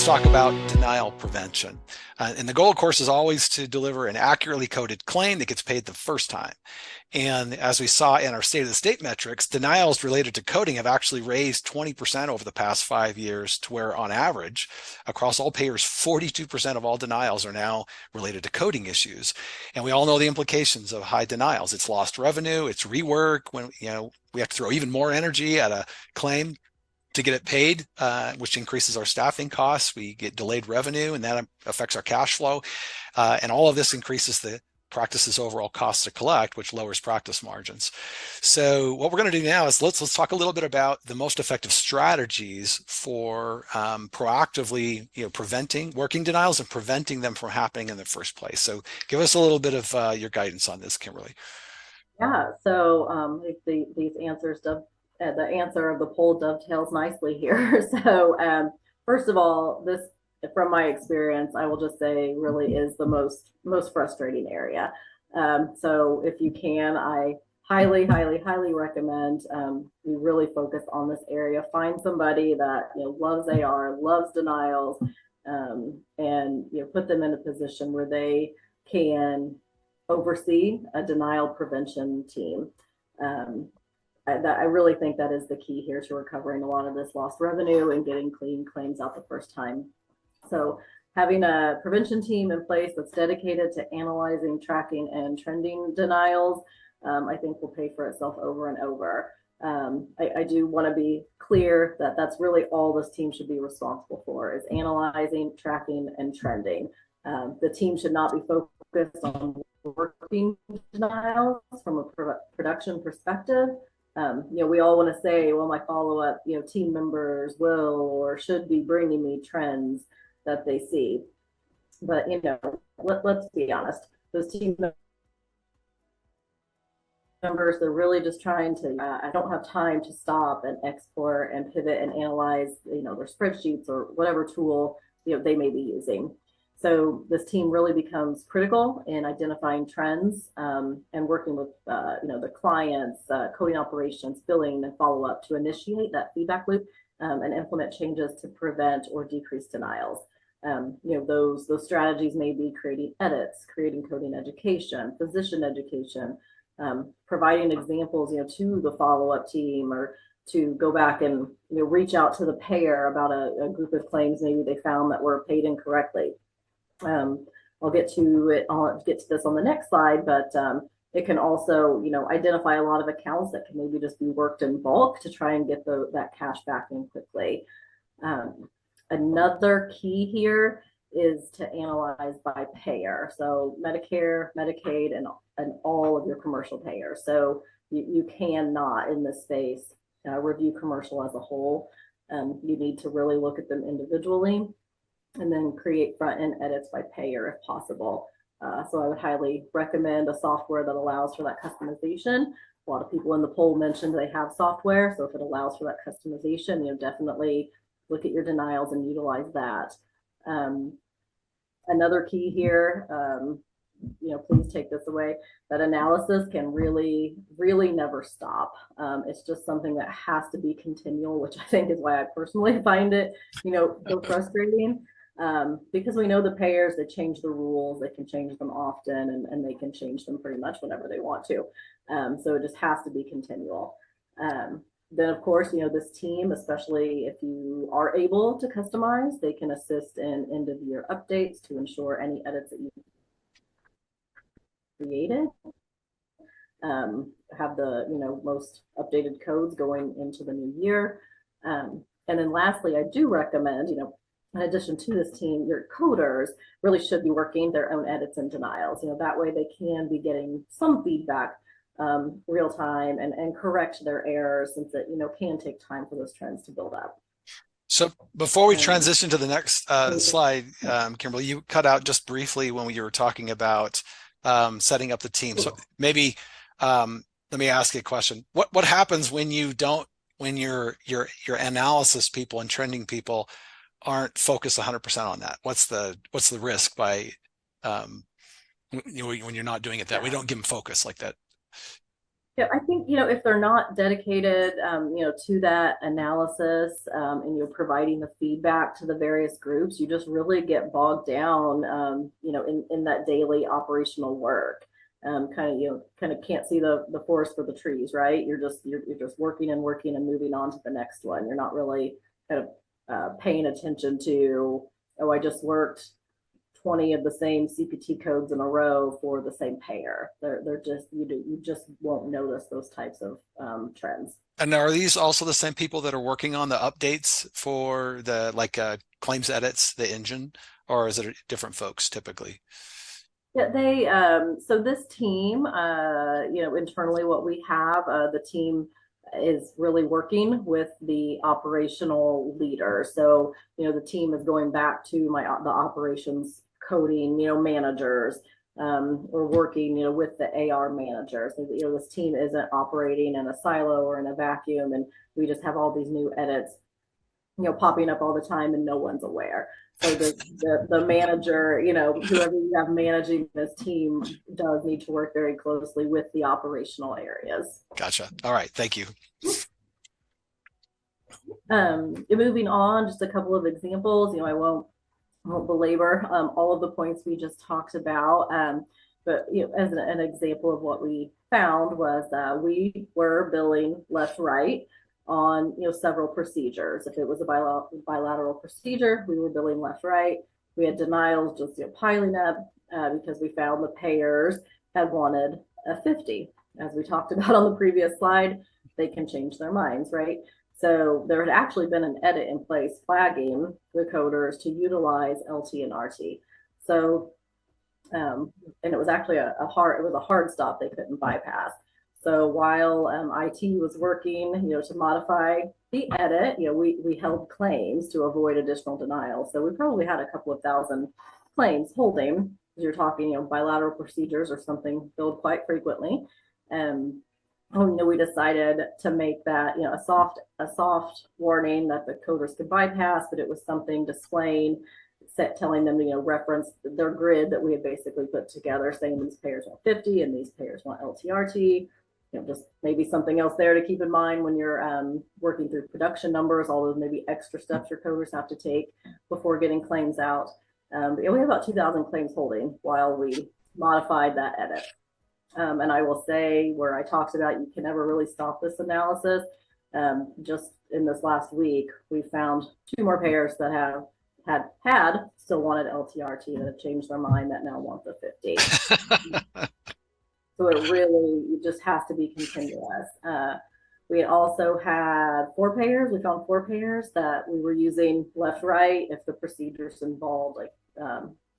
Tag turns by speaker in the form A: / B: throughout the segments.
A: let's talk about denial prevention. And the goal, of course, is always to deliver an accurately coded claim that gets paid the first time. And as we saw in our state of the state metrics, denials related to coding have actually raised 20% over the past 5 years, to where on average, across all payers, 42% of all denials are now related to coding issues. And we all know the implications of high denials. It's lost revenue, it's rework when we have to throw even more energy at a claim to get it paid, which increases our staffing costs. We get delayed revenue, and that affects our cash flow. And all of this increases the practice's overall cost to collect, which lowers practice margins. So what we're going to do now is let's talk a little bit about the most effective strategies for proactively preventing working denials and preventing them from happening in the first place. So give us a little bit of your guidance on this, Kimberly.
B: Yeah, so these answers, the answer of the poll dovetails nicely here. So first of all, this, from my experience, I will just say really is the most frustrating area. So if you can, I highly recommend you really focus on this area. Find somebody that loves AR, loves denials, and put them in a position where they can oversee a denial prevention team. I really think that is the key here to recovering a lot of this lost revenue and getting clean claims out the first time. So having a prevention team in place that's dedicated to analyzing, tracking, and trending denials, I think will pay for itself over and over. I do want to be clear that that's really all this team should be responsible for, is analyzing, tracking, and trending. The team should not be focused on working denials from a production perspective. We all want to say, well, my follow-up, team members will or should be bringing me trends that they see. But, let's be honest, those team members, they're really just trying to, I don't have time to stop and explore and pivot and analyze, their spreadsheets or whatever tool, they may be using. So this team really becomes critical in identifying trends and working with the clients, coding operations, billing, and follow up to initiate that feedback loop and implement changes to prevent or decrease denials. Those strategies may be creating edits, creating coding education, physician education, providing examples to the follow up team, or to go back and reach out to the payer about a group of claims maybe they found that were paid incorrectly. I'll get to this on the next slide, but it can also, identify a lot of accounts that can maybe just be worked in bulk to try and get that cash back in quickly. Another key here is to analyze by payer. So Medicare, Medicaid, and all of your commercial payers. So you cannot in this space review commercial as a whole. You need to really look at them individually, and then create front-end edits by payer if possible. So I would highly recommend a software that allows for that customization. A lot of people in the poll mentioned they have software, so if it allows for that customization, definitely look at your denials and utilize that. Another key here, please take this away, that analysis can really never stop. It's just something that has to be continual, which I think is why I personally find it, so frustrating. Because we know the payers, they change the rules, they can change them often, and they can change them pretty much whenever they want to. So it just has to be continual. Then of course, this team, especially if you are able to customize, they can assist in end of year updates to ensure any edits that you created have the most updated codes going into the new year. And then lastly, I do recommend, in addition to this team, your coders really should be working their own edits and denials. That way they can be getting some feedback real time and correct their errors, since it can take time for those trends to build up.
A: So before we transition to the next slide, Kimberly, you cut out just briefly when you were talking about setting up the team. So maybe let me ask you a question. What happens when your analysis people and trending people aren't focused 100% on that? What's the risk by when you're not doing it that way? We don't give them focus like that.
B: Yeah, I think, if they're not dedicated, to that analysis, and you're providing the feedback to the various groups, you just really get bogged down, in that daily operational work. Kind of can't see the forest for the trees, right? You're just working and working and moving on to the next one. You're not really kind of paying attention to, oh, I just worked 20 of the same CPT codes in a row for the same payer. They're just, you just won't notice those types of trends.
A: And are these also the same people that are working on the updates for the claims edits, the engine, or is it different folks typically?
B: Yeah, so this team, internally what we have, the team is really working with the operational leader. So, the team is going back to the operations coding, managers. We're working, with the AR managers. So, this team isn't operating in a silo or in a vacuum, and we just have all these new edits, popping up all the time and no one's aware. So the manager, whoever you have managing this team does need to work very closely with the operational areas.
A: Gotcha. All right. Thank you.
B: Moving on, just a couple of examples. I won't belabor all of the points we just talked about. But as an example of what we found was we were billing left right on several procedures. If it was a bilateral procedure, we were billing left right. We had denials just piling up because we found the payers had wanted a 50. As we talked about on the previous slide, they can change their minds, right? So there had actually been an edit in place flagging the coders to utilize LT and RT. So, and it was actually a hard stop they couldn't bypass. So while IT was working, to modify the edit, we held claims to avoid additional denials. So we probably had a couple of thousand claims holding. You're talking, bilateral procedures or something billed quite frequently. We decided to make that, a soft warning that the coders could bypass, but it was something displaying, telling them to, reference their grid that we had basically put together, saying these payers want 50 and these payers want LTRT. Just maybe something else there to keep in mind when you're working through production numbers, all those maybe extra steps your coders have to take before getting claims out. We have about 2,000 claims holding while we modified that edit. And I will say, where I talked about you can never really stop this analysis, just in this last week, we found 2 more payers that had still wanted LTRT that have changed their mind that now want the 50. So it just has to be continuous. We also had 4 payers. We found 4 payers that we were using left, right if the procedures involved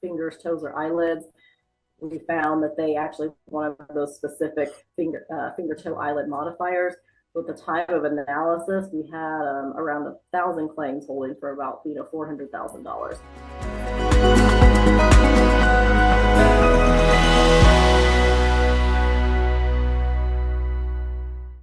B: fingers, toes, or eyelids. We found that they actually wanted those specific finger toe eyelid modifiers. So at the time of analysis, we had around 1,000 claims holding for about $400,000.